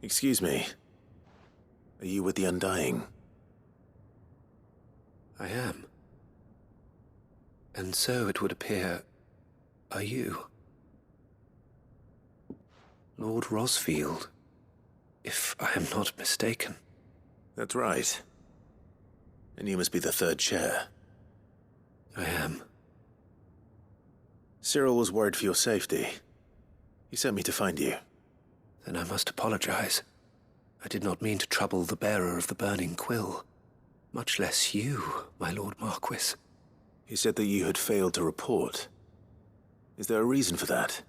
Excuse me. Are you with the Undying? I am. And so it would appear, are you? Lord Rosfield, if I am not mistaken. That's right. And you must be the third chair. I am. Cyril was worried for your safety. He sent me to find you. Then I must apologize. I did not mean to trouble the bearer of the burning quill. Much less you, my Lord Marquis. He said that you had failed to report. Is there a reason for that?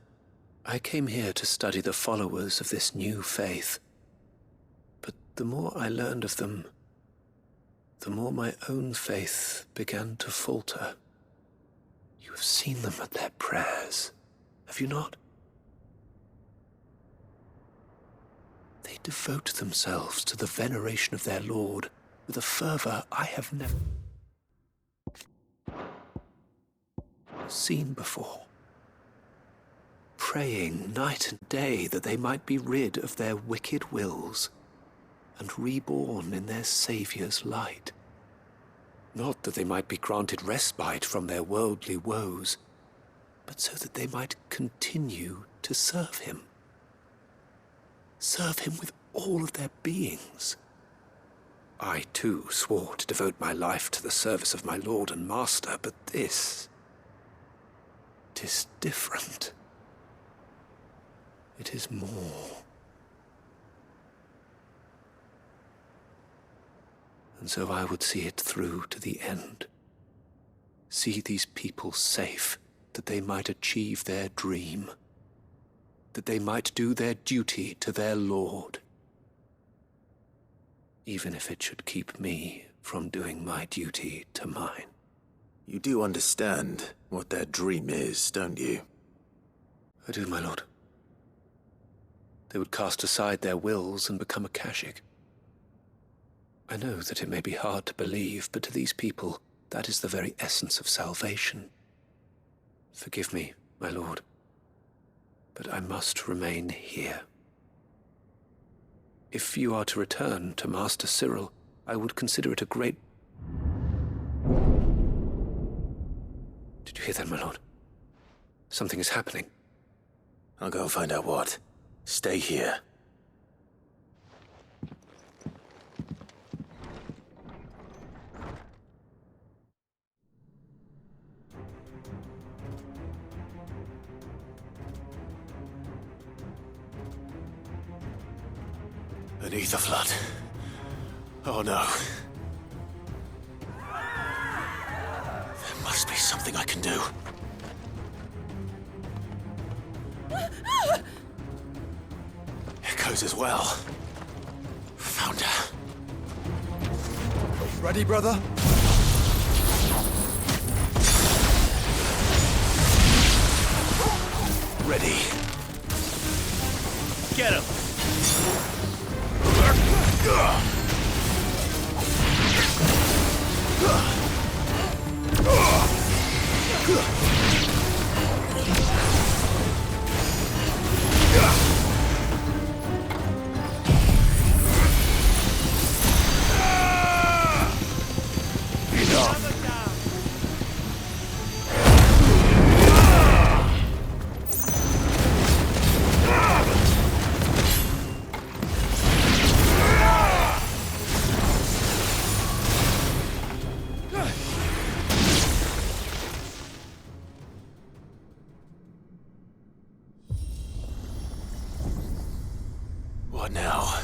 I came here to study the followers of this new faith. But the more I learned of them, the more my own faith began to falter. You have seen them at their prayers, have you not? They devote themselves to the veneration of their Lord with a fervor I have never seen before. Praying night and day that they might be rid of their wicked wills and reborn in their Saviour's light. Not that they might be granted respite from their worldly woes, but so that they might continue to serve him. Serve him with all of their beings. I, too, swore to devote my life to the service of my Lord and Master, but this... 'tis different. It is more. And so I would see it through to the end. See these people safe, that they might achieve their dream. That they might do their duty to their Lord. Even if it should keep me from doing my duty to mine. You do understand what their dream is, don't you? I do, my lord. They would cast aside their wills and become Akashic. I know that it may be hard to believe, but to these people, that is the very essence of salvation. Forgive me, my lord, but I must remain here. If you are to return to Master Cyril, I would consider it a great... Did you hear that, my lord? Something is happening. I'll go and find out what. Stay here. Beneath the flood. Oh no. There must be something I can do. Echoes as well. Found her. Ready, brother? Ready. Get him! What now?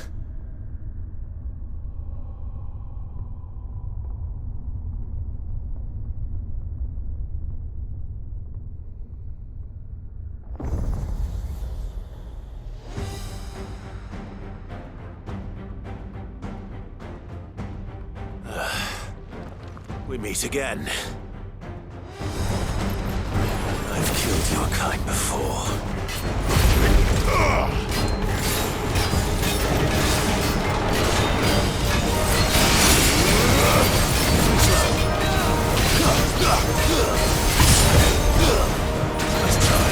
We meet again. I've killed your kind before. Let's try.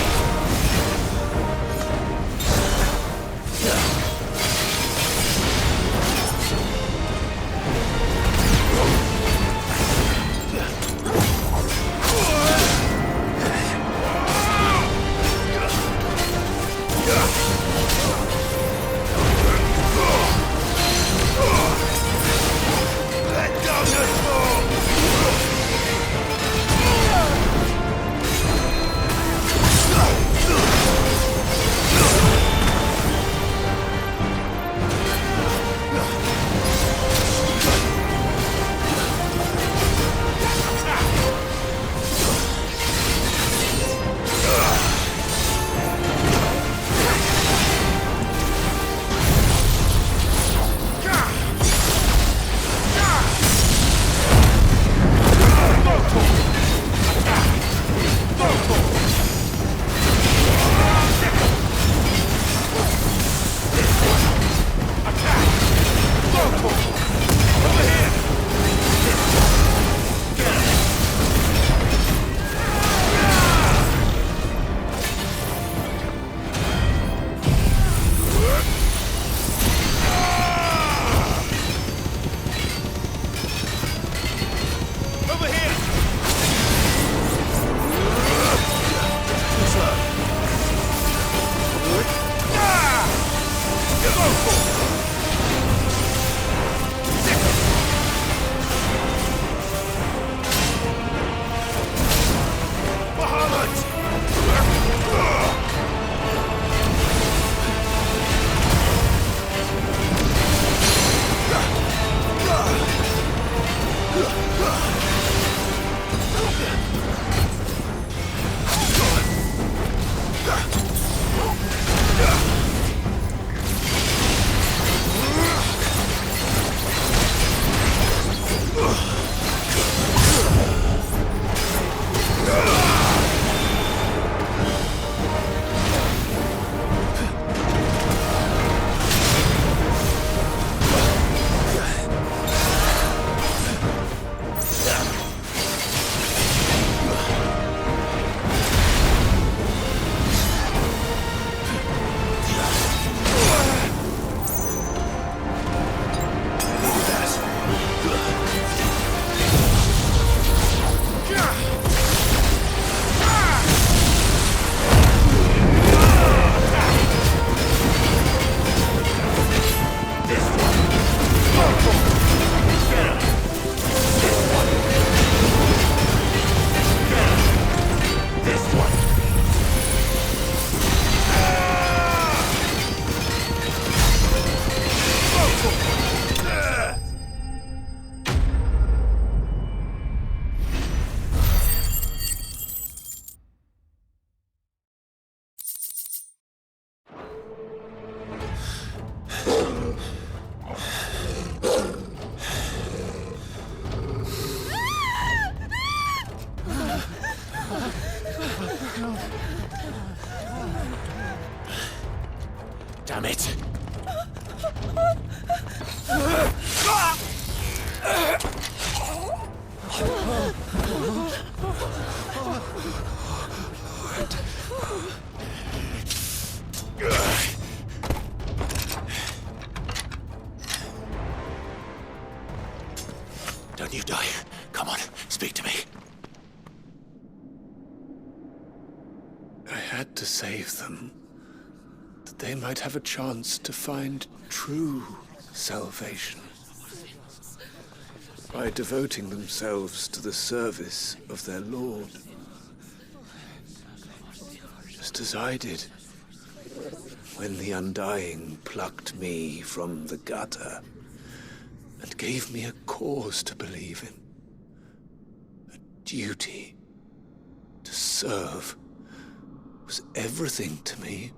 Damn it! Don't you die. Come on, speak to me. I had to save them, that they might have a chance to find true salvation by devoting themselves to the service of their Lord, just as I did when the Undying plucked me from the gutter and gave me a cause to believe in. A duty to serve was everything to me,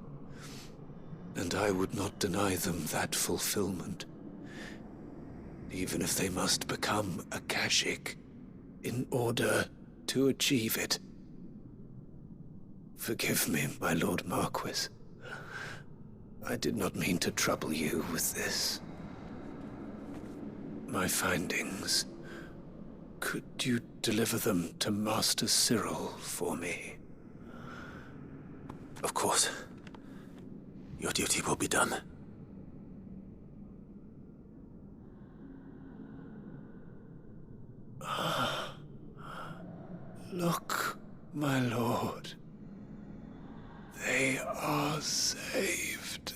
and I would not deny them that fulfillment, even if they must become a Kashik in order to achieve it. Forgive me, my Lord Marquis. I did not mean to trouble you with this. My findings. Could you deliver them to Master Cyril for me? Of course. Your duty will be done. Look, my lord. They are saved.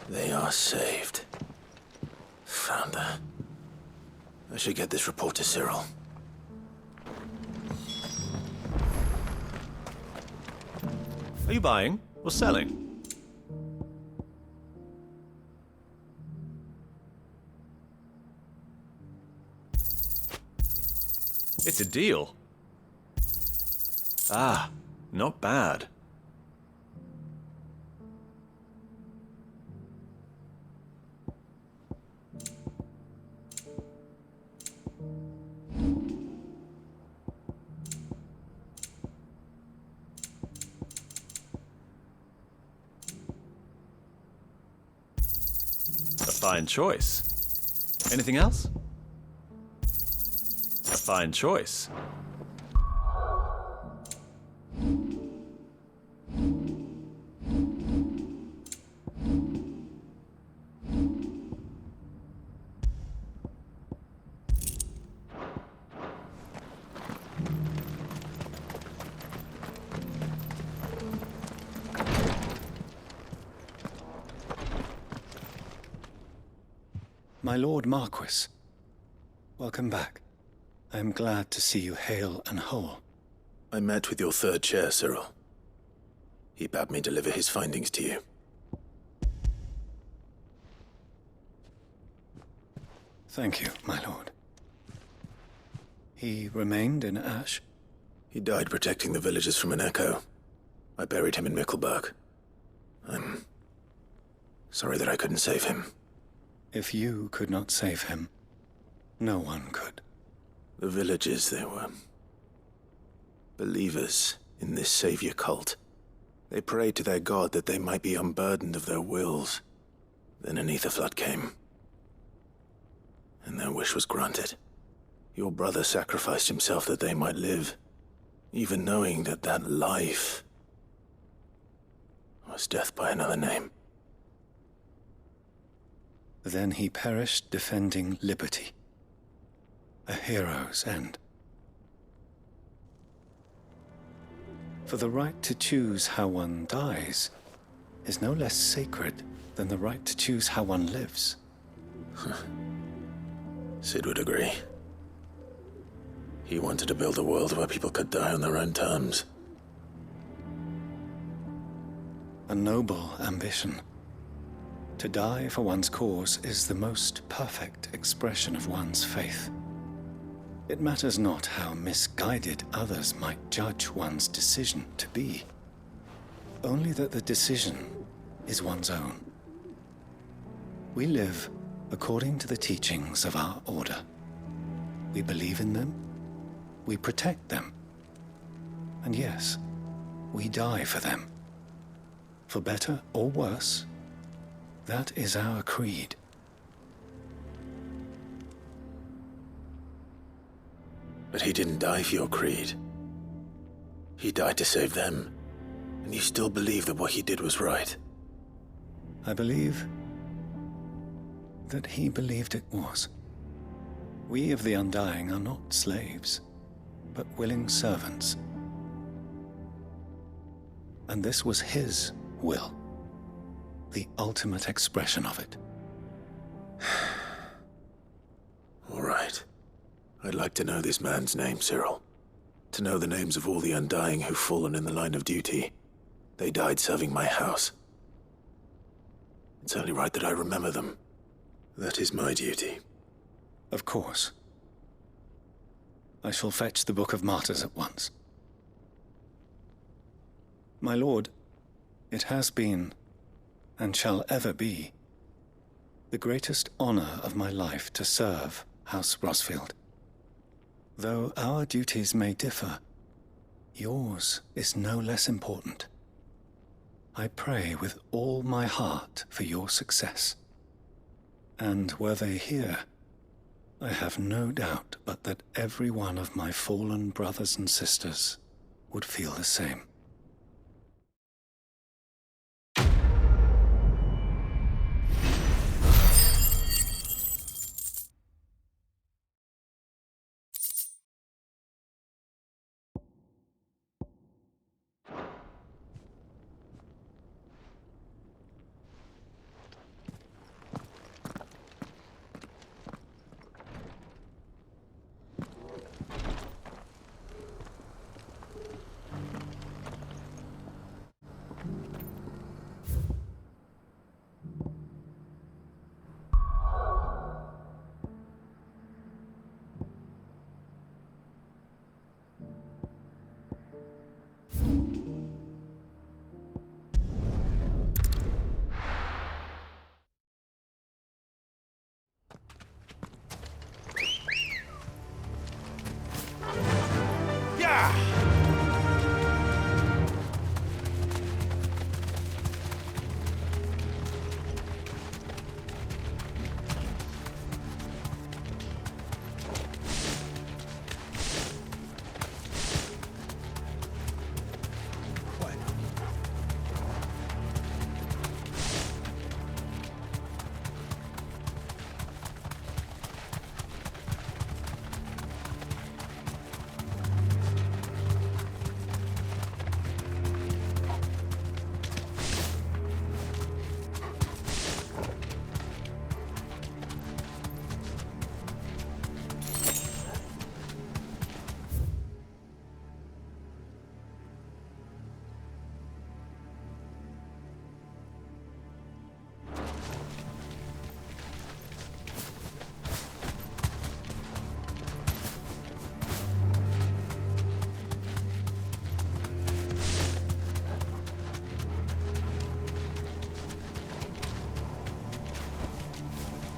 They are saved. Founder. I should get this report to Cyril. Are you buying or selling? It's a deal. Ah, not bad. A fine choice. Anything else? A fine choice. My Lord Marquis, welcome back. I am glad to see you hale and whole. I met with your third chair, Cyril. He bade me deliver his findings to you. Thank you, my lord. He remained in Ash? He died protecting the villagers from an echo. I buried him in Mickelberg. I'm sorry that I couldn't save him. If you could not save him, no one could. The villagers, they were believers in this savior cult. They prayed to their god that they might be unburdened of their wills. Then an ether flood came, and their wish was granted. Your brother sacrificed himself that they might live, even knowing that that life was death by another name. Then he perished defending liberty. A hero's end. For the right to choose how one dies is no less sacred than the right to choose how one lives. Sid would agree. He wanted to build a world where people could die on their own terms. A noble ambition. To die for one's cause is the most perfect expression of one's faith. It matters not how misguided others might judge one's decision to be. Only that the decision is one's own. We live according to the teachings of our order. We believe in them, we protect them, and yes, we die for them. For better or worse, that is our creed. But he didn't die for your creed. He died to save them, and you still believe that what he did was right. I believe that he believed it was. We of the Undying are not slaves, but willing servants. And this was his will, the ultimate expression of it. All right. I'd like to know this man's name, Cyril. To know the names of all the Undying who've fallen in the line of duty. They died serving my house. It's only right that I remember them. That is my duty. Of course. I shall fetch the Book of Martyrs at once. My lord, it has been, and shall ever be, the greatest honor of my life to serve House Rosfield. Though our duties may differ, yours is no less important. I pray with all my heart for your success. And were they here, I have no doubt but that every one of my fallen brothers and sisters would feel the same.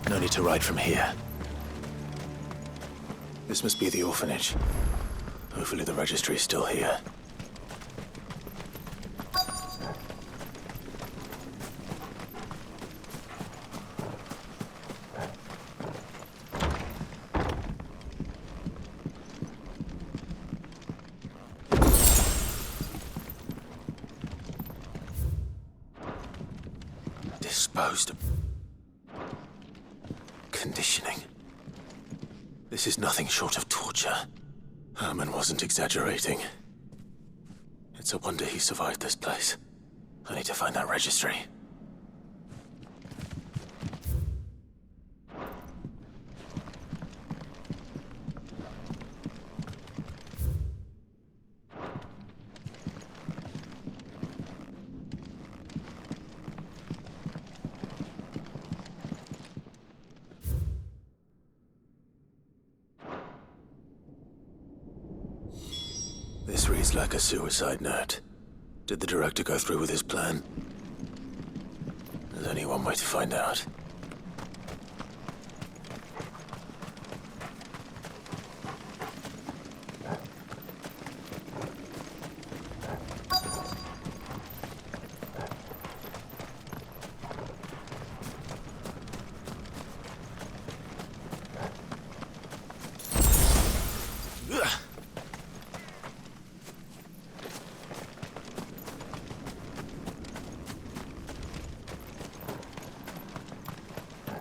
No need to ride from here. This must be the orphanage. Hopefully the registry is still here. Disposed of. Conditioning. This is nothing short of torture. Herman wasn't exaggerating. It's It's a wonder he survived this place. I need to find that registry. This reads like a suicide note. Did the director go through with his plan? There's only one way to find out.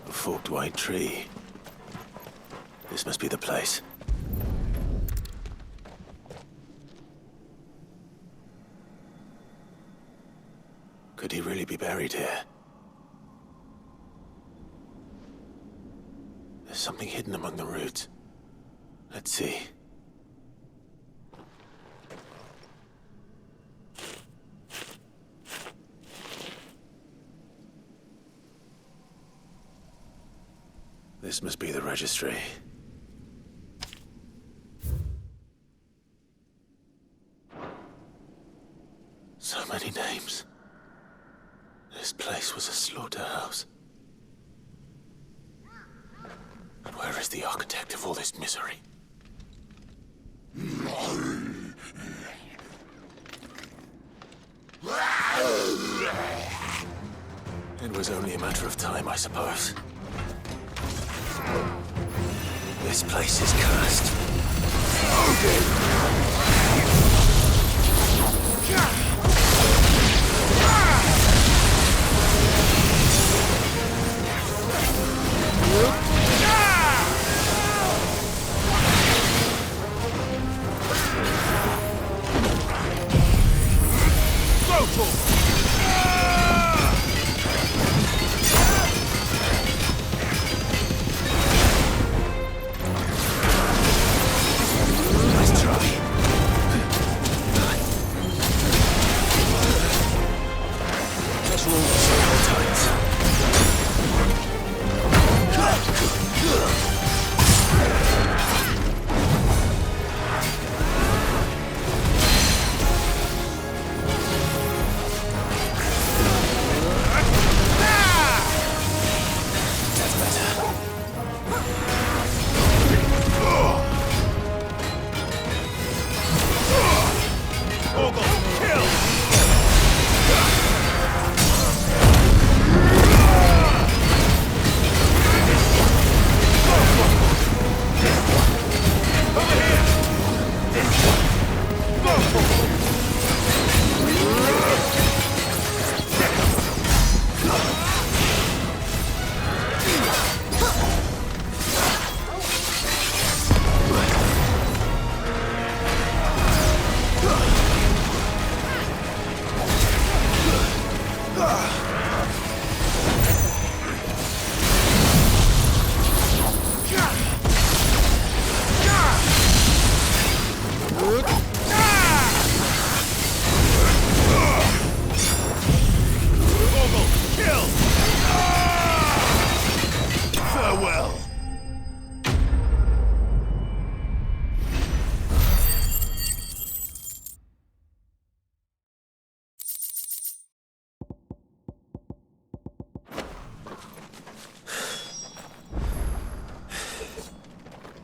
Forked white tree. This must be the place. Could he really be buried here? There's something hidden among the roots. Let's see. This must be the registry. So many names. This place was a slaughterhouse. And where is the architect of all this misery? It was only a matter of time, I suppose. This place is cursed. Nice try. Let's roll several times.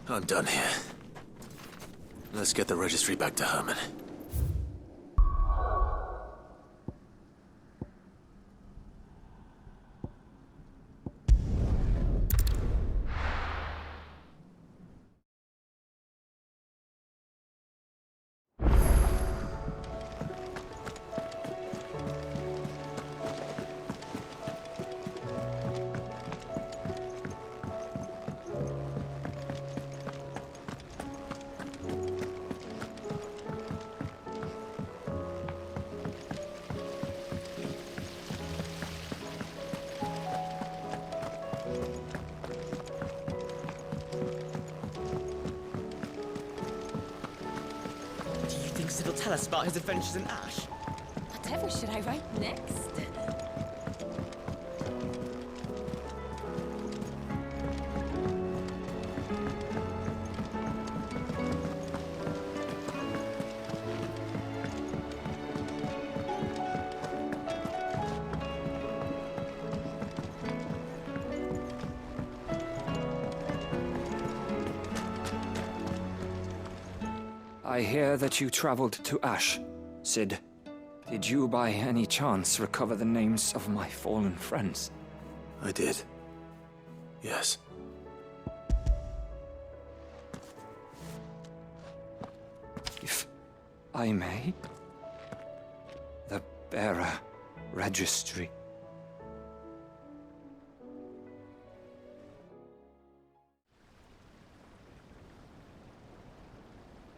I'm done here. Let's get the registry back to Herman. you think Sid will tell us about his adventures in Ash? Whatever should I write next? I hear that you traveled to Ash, Sid. Did you by any chance recover the names of my fallen friends? I did. Yes. If I may? The bearer registry.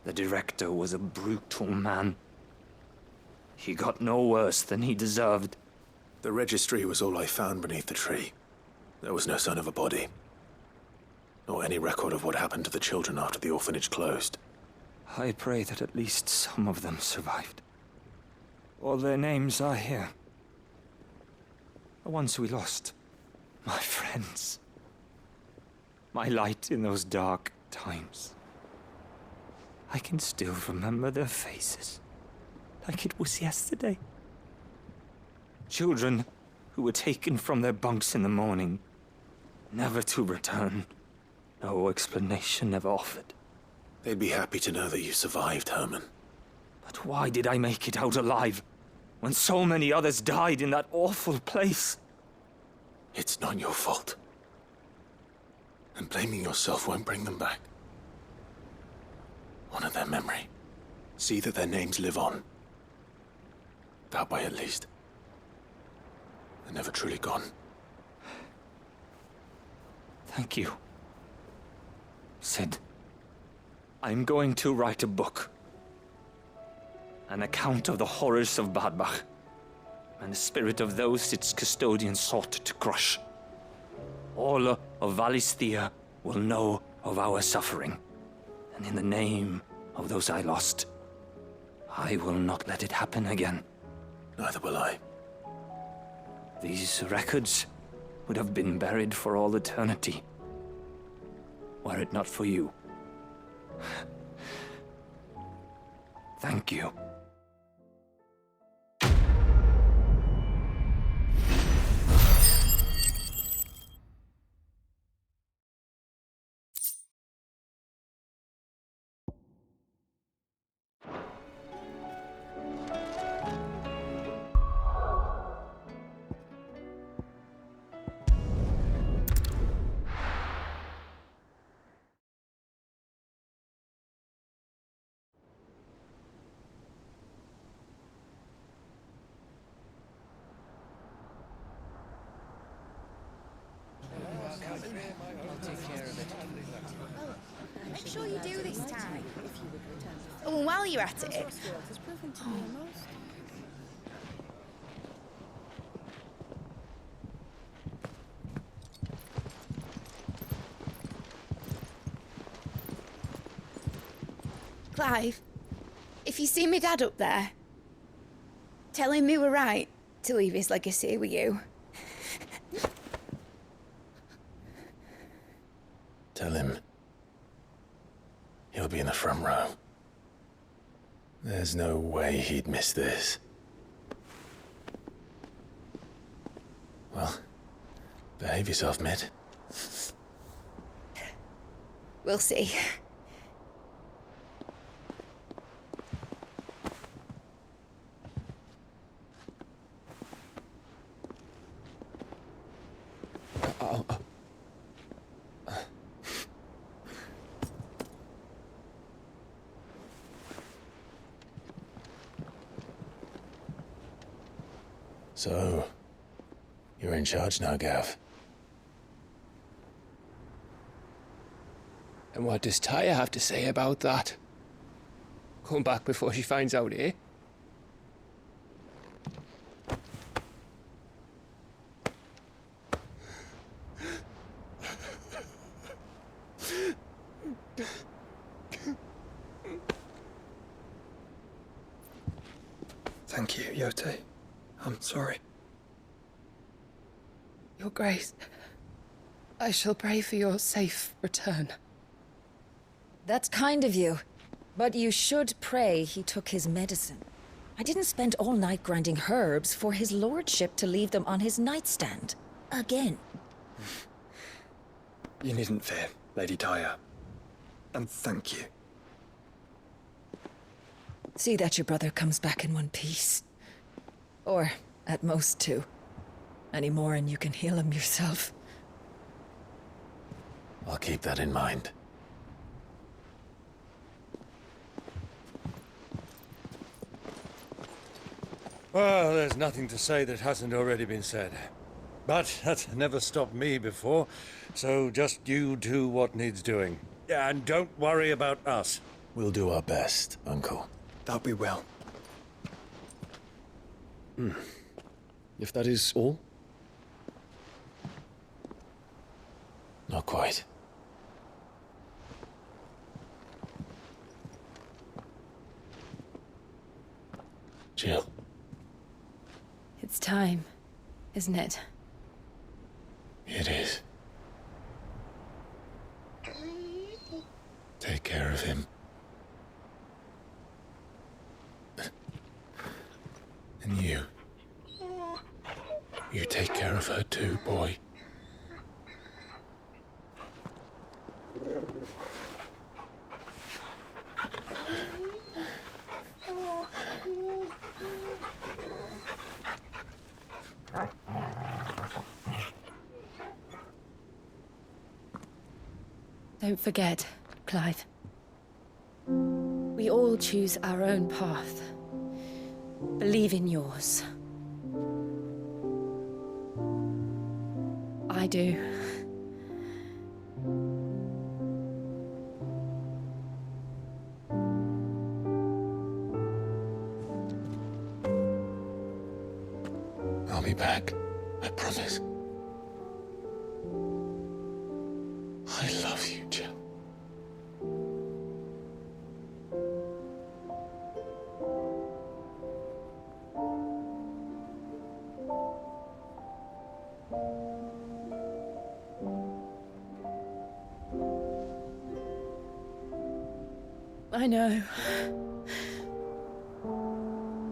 The director was a brutal man. He got no worse than he deserved. The registry was all I found beneath the tree. There was no sign of a body. Nor any record of what happened to the children after the orphanage closed. I pray that at least some of them survived. All their names are here. The ones we lost. My friends. My light in those dark times. I can still remember their faces, like it was yesterday. Children who were taken from their bunks in the morning, never to return. No explanation ever offered. They'd be happy to know that you survived, Herman. But why did I make it out alive, when so many others died in that awful place? It's not your fault. And blaming yourself won't bring them back. Honor their memory. See that their names live on. That way, at least. They're never truly gone. Thank you, Sid. I'm going to write a book. An account of the horrors of Badbach, and the spirit of those its custodians sought to crush. All of Valisthea will know of our suffering. And in the name of those I lost, I will not let it happen again. Neither will I. These records would have been buried for all eternity, were it not for you. Thank you. Make sure you do this time. Oh, and while you're at it... Clive, if you see my dad up there, tell him we were right to leave his legacy with you. Tell him he'll be in the front row. There's no way he'd miss this. Well, behave yourself, Mid. We'll see. So, you're in charge now, Gav. And what does Tyre have to say about that? Come back before she finds out, eh? Thank you, Yote. I'm sorry. Your Grace, I shall pray for your safe return. That's kind of you. But you should pray he took his medicine. I didn't spend all night grinding herbs for his lordship to leave them on his nightstand. Again. You needn't fear, Lady Daya. And thank you. See that your brother comes back in one piece. Or, at most, two. Any more and you can heal him yourself. I'll keep that in mind. Well, there's nothing to say that hasn't already been said. But that's never stopped me before, so just you do what needs doing. And don't worry about us. We'll do our best, Uncle. That we will. If that is all? Not quite. Jill. It's time, isn't it? It is. Take care of him. And you. You take care of her too, boy. Don't forget, Clive. We all choose our own path. Believe in yours. I do. I'll be back. I promise. I love you, Jill. I know.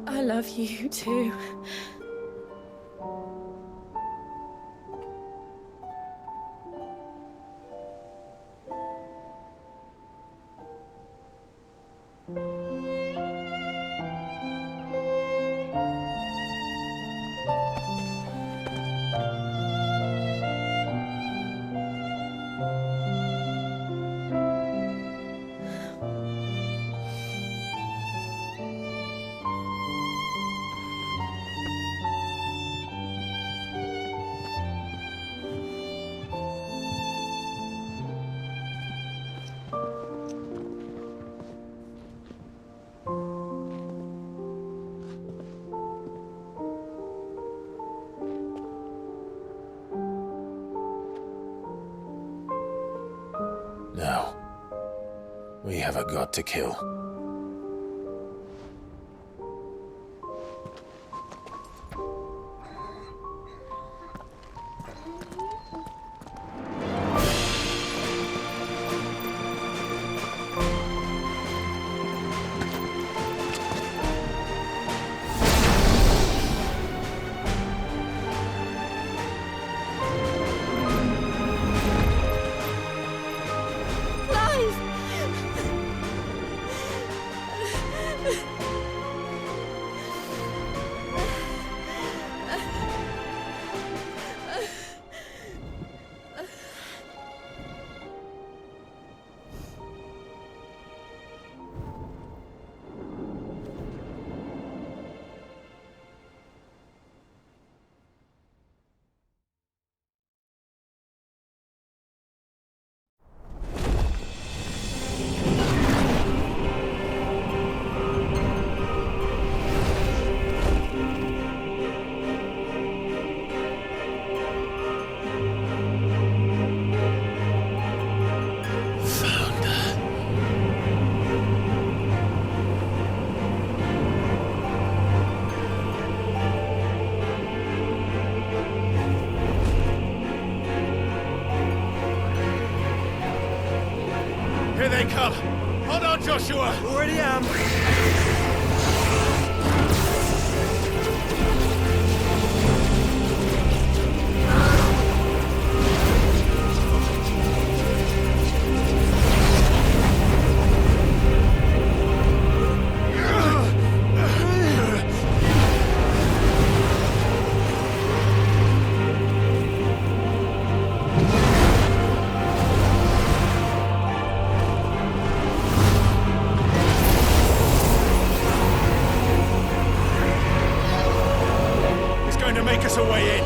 I love you too. Now, we have a god to kill. Joshua! Already am. He's going to make us a way in.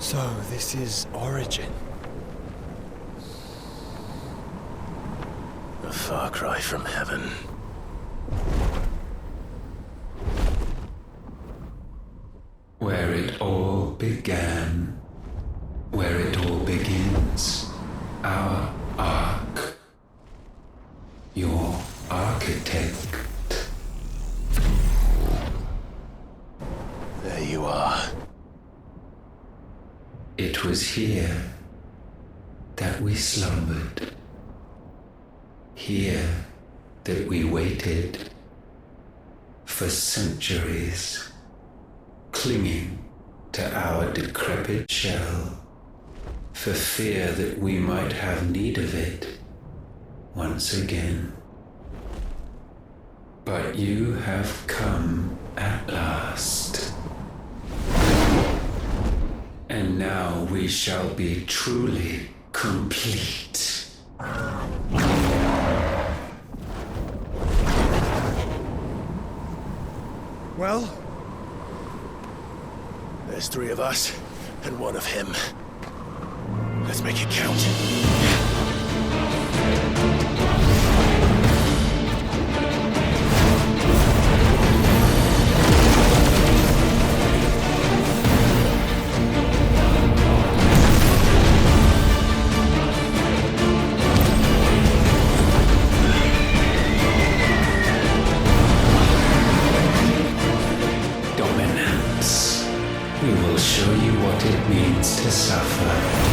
So, this is Origin. A far cry from heaven. Where it all began, where it all begins, our ark, your architect. There you are. It was here that we slumbered, here that we waited for centuries, clinging to our decrepit shell, for fear that we might have need of it once again. But you have come at last. And now we shall be truly complete. Well, there's 3 of us and 1 of him. Let's make it count. Dominance. We will show you what it means to suffer.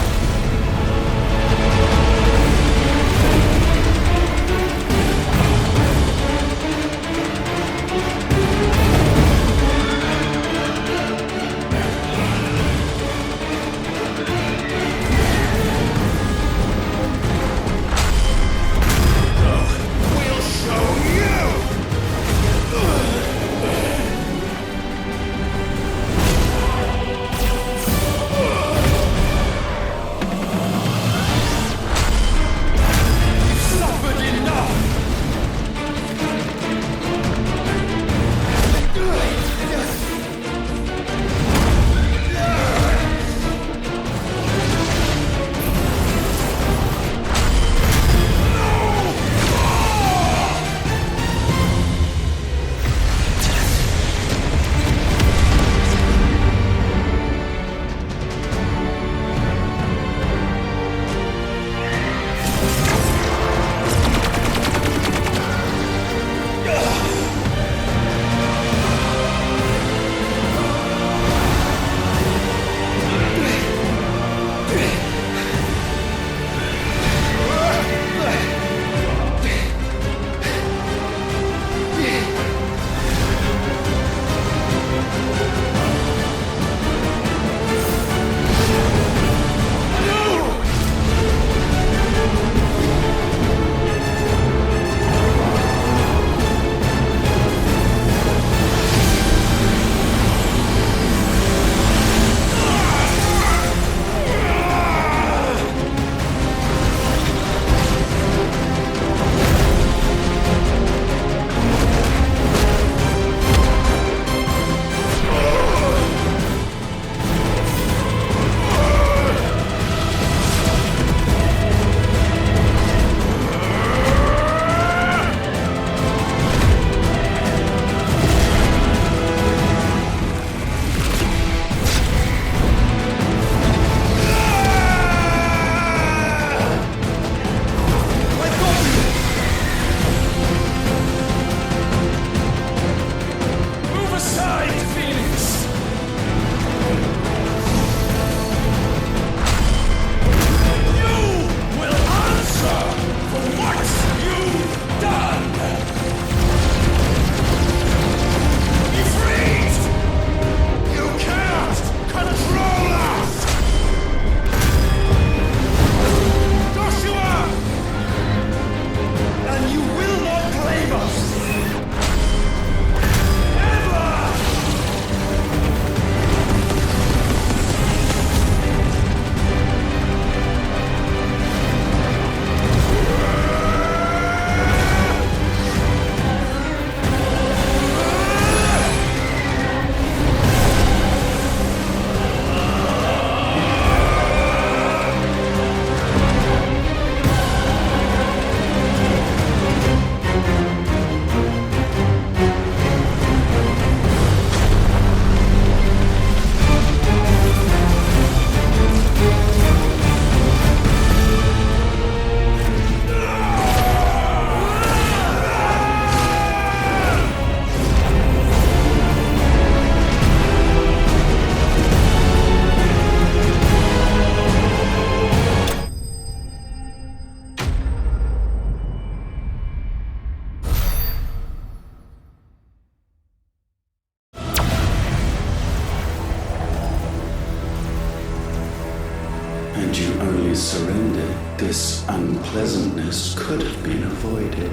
surrendered, this unpleasantness could have been avoided.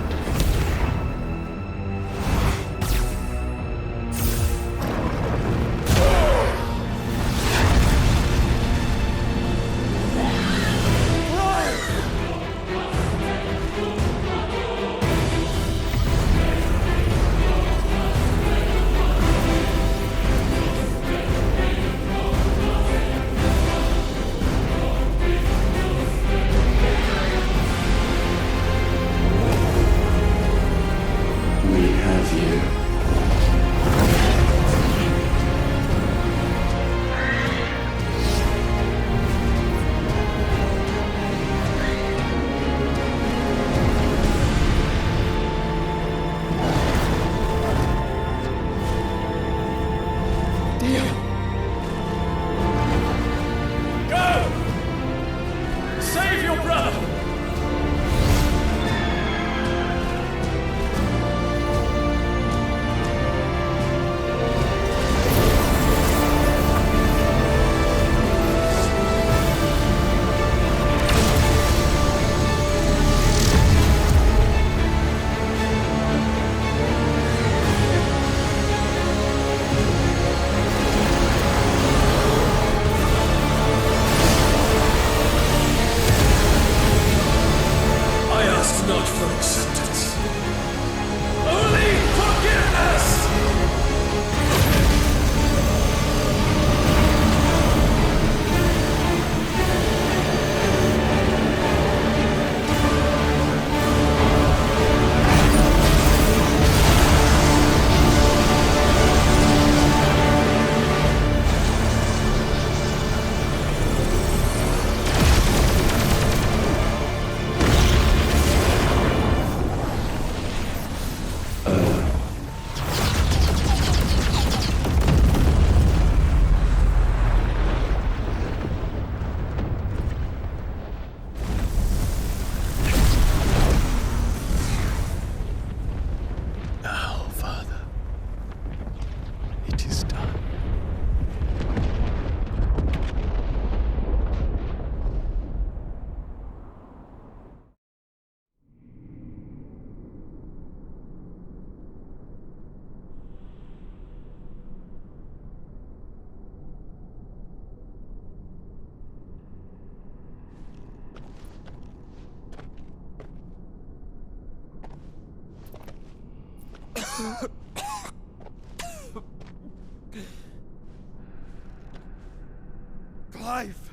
Clive!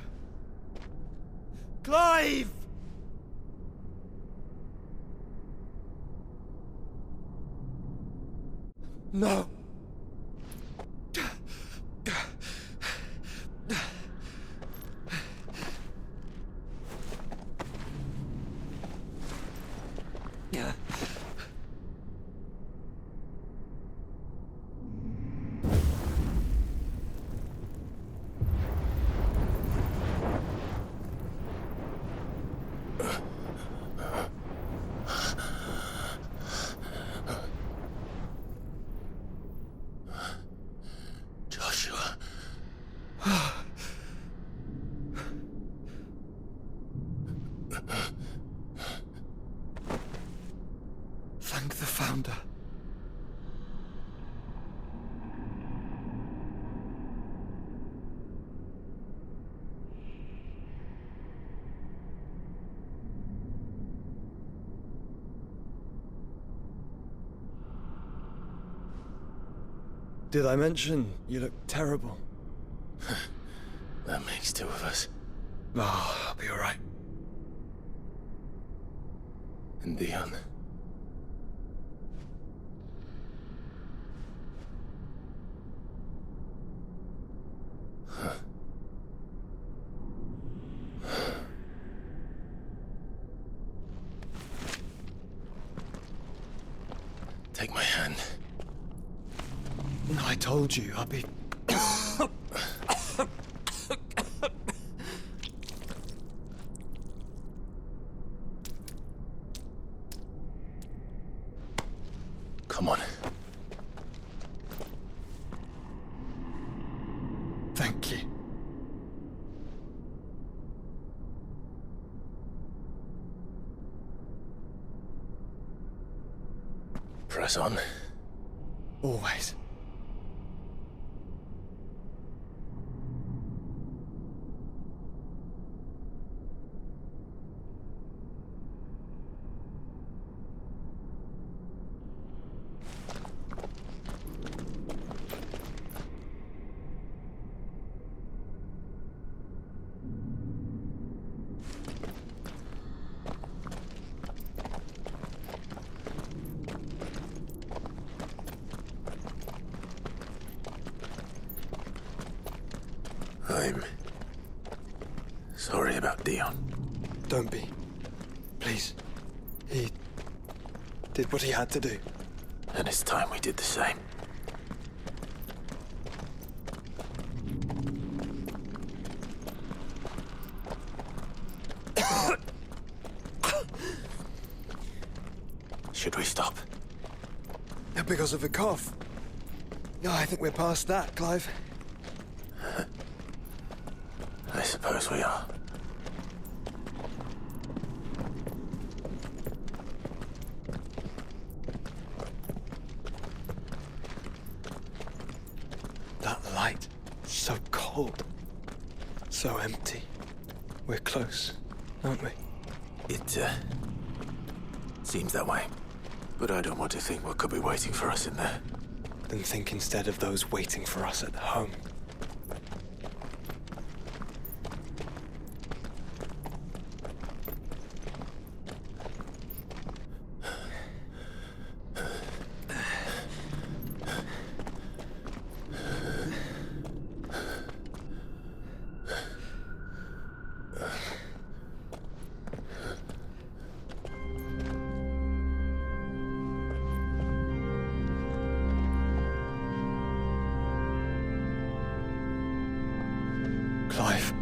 Clive! No! Thank the Founder. Did I mention you look terrible? That makes two of us. Oh, I'll be alright. And Dion. Take my hand. I told you, I'll be... Come on. Thank you. press on? Always. I'm sorry about Dion. Don't be. Please. He did what he had to do. And it's time we did the same. Should we stop? Because of the cough. No, I think we're past that, Clive. I suppose we are. That light. So cold. So empty. We're close, aren't we? It, seems that way. But I don't want to think what could be waiting for us in there. Then think instead of those waiting for us at home. Clive.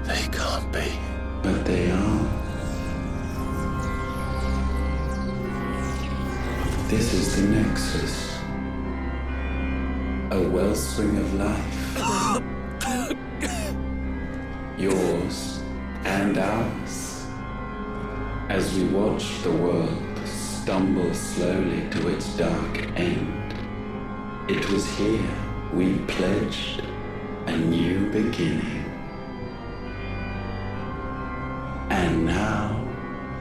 They can't be. But they are. This is the Nexus. A wellspring of life. Yours and ours. As we watch the world stumble slowly to its dark end, it was here we pledged a new beginning. And now,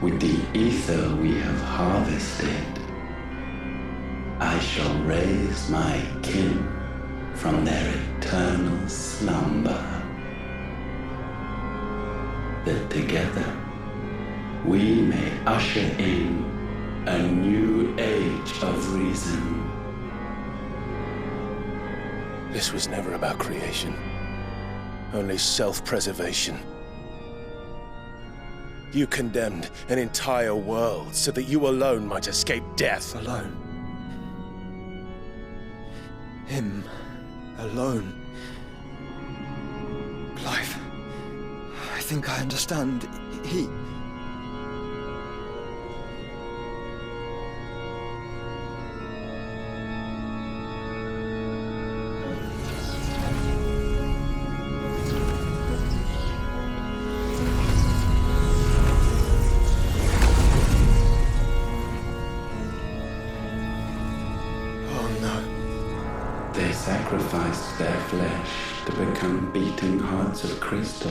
with the ether we have harvested, I shall raise my kin from their eternal slumber, that together we may usher in a new age of reason. This was never about creation, only self-preservation. You condemned an entire world so that you alone might escape death. Alone. Him. Alone. Clive. I think I understand. He... They sacrificed their flesh to become beating hearts of crystal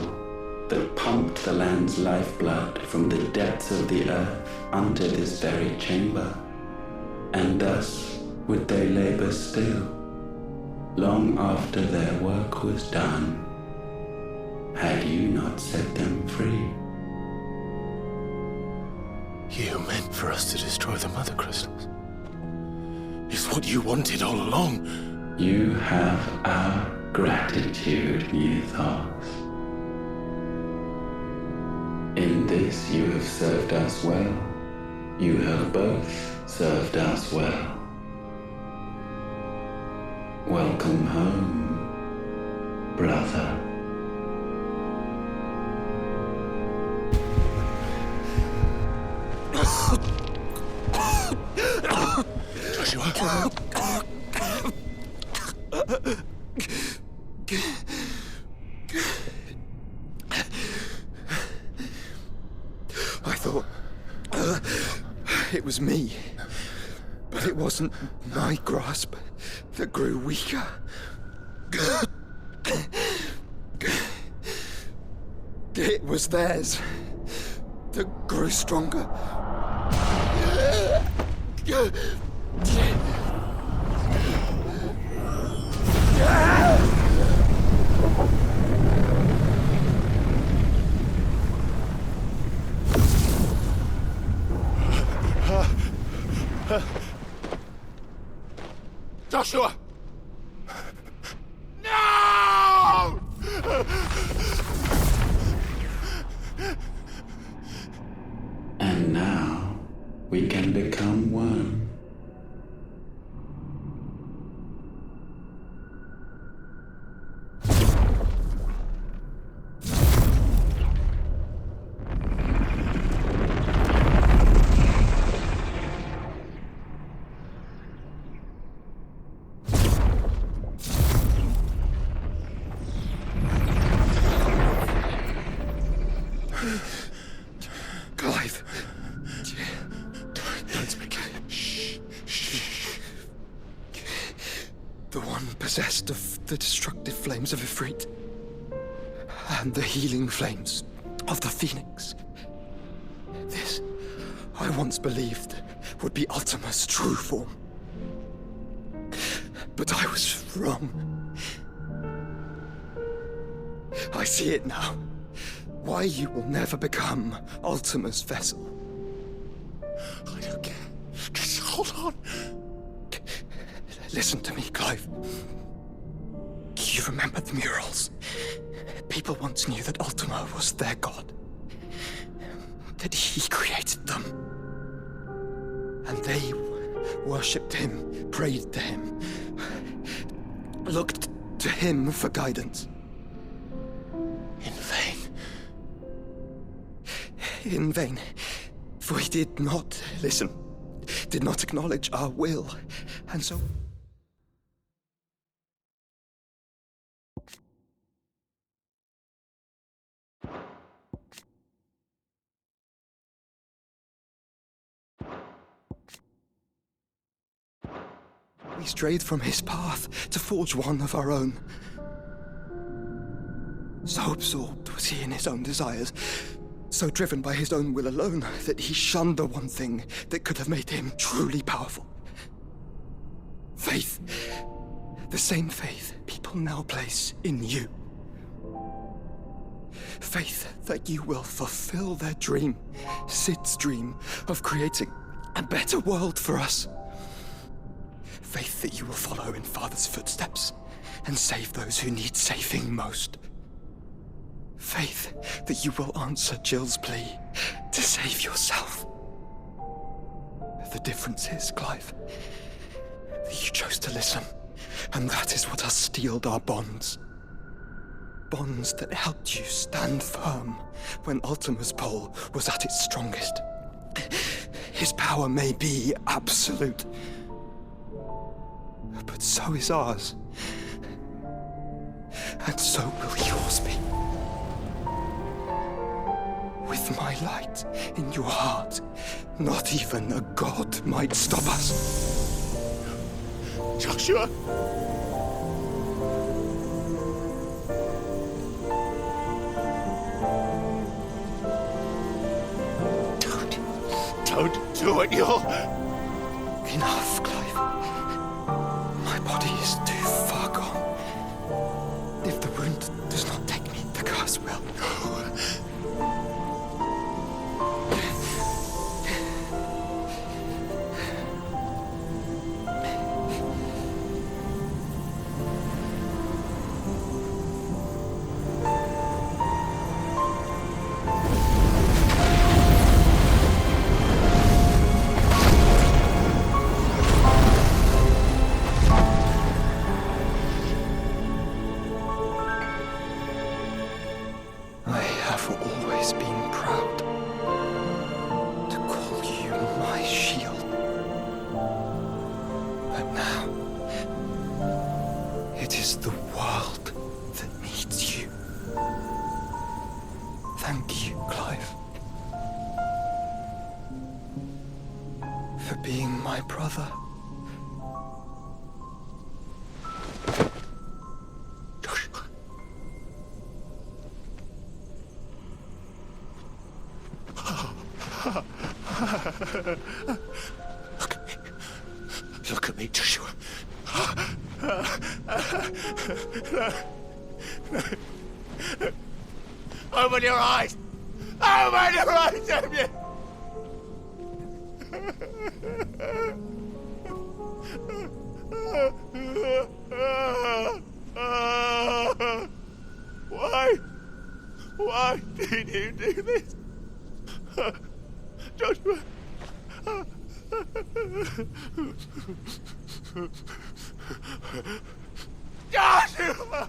that pumped the land's lifeblood from the depths of the earth unto this very chamber. And thus would they labor still, long after their work was done, had you not set them free. You meant for us to destroy the mother crystals. It's what you wanted all along. You have our gratitude, Newthos. In this you have served us well. You have both served us well. Welcome home, brother. Joshua. I thought it was me, but it wasn't my grasp that grew weaker. It was theirs that grew stronger. Joshua! No! And now we can become one. Clive. Don't speak. Shh. The one possessed of the destructive flames of Ifrit and the healing flames of the Phoenix. This, I once believed, would be Ultima's true form. But I was wrong. I see it now. Why you will never become Ultima's vessel. I don't care. Just hold on. Listen to me, Clive. You remember the murals? People once knew that Ultima was their god. That he created them. And they worshipped him, prayed to him, looked to him for guidance. In vain. In vain. For he did not listen, did not acknowledge our will, and so... we strayed from his path to forge one of our own. So absorbed was he in his own desires, so driven by his own will alone, that he shunned the one thing that could have made him truly powerful. Faith. The same faith people now place in you. Faith that you will fulfill their dream, Sid's dream, of creating a better world for us. Faith that you will follow in Father's footsteps and save those who need saving most. Faith that you will answer Jill's plea to save yourself. The difference is, Clive, that you chose to listen, and that is what has steeled our bonds. Bonds that helped you stand firm when Ultima's pull was at its strongest. His power may be absolute, but so is ours. And so will yours be. With my light in your heart, not even a god might stop us. Joshua! Don't do it, you'll... Enough, Clive. My body is too far gone. If the wound does not take me, the curse will. is the world that needs you. Thank you, Clive, for being my brother. Joshua. Look at me, Joshua. Open your eyes! Open your eyes, Damien! Why? Why did you do this? Joshua! Joshua!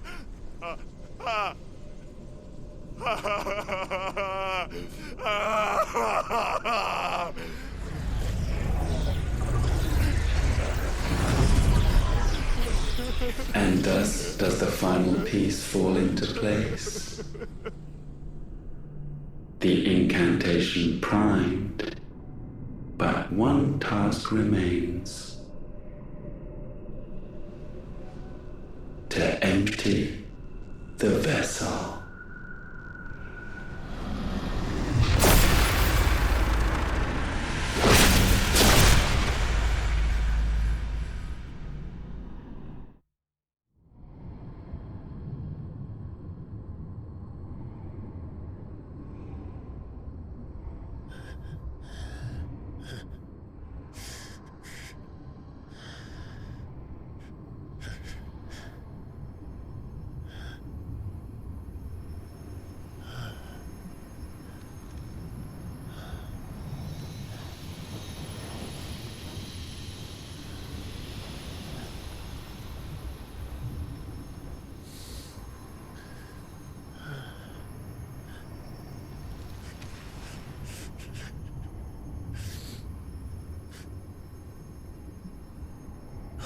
And thus does the final piece fall into place. The incantation primed, but one task remains: to empty the vessel.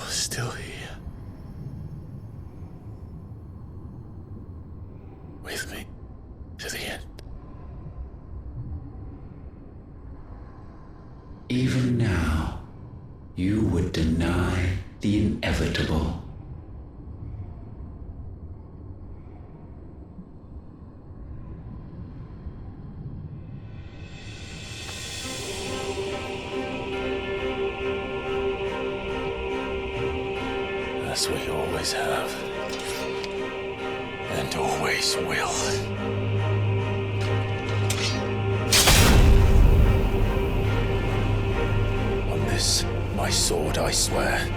Still here. With me to the end. Even now, you would deny the inevitable. As we always have. And always will. On this, my sword, I swear,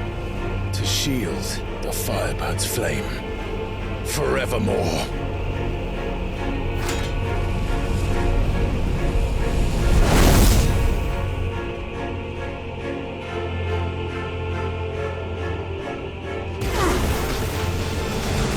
to shield the Firebird's flame forevermore.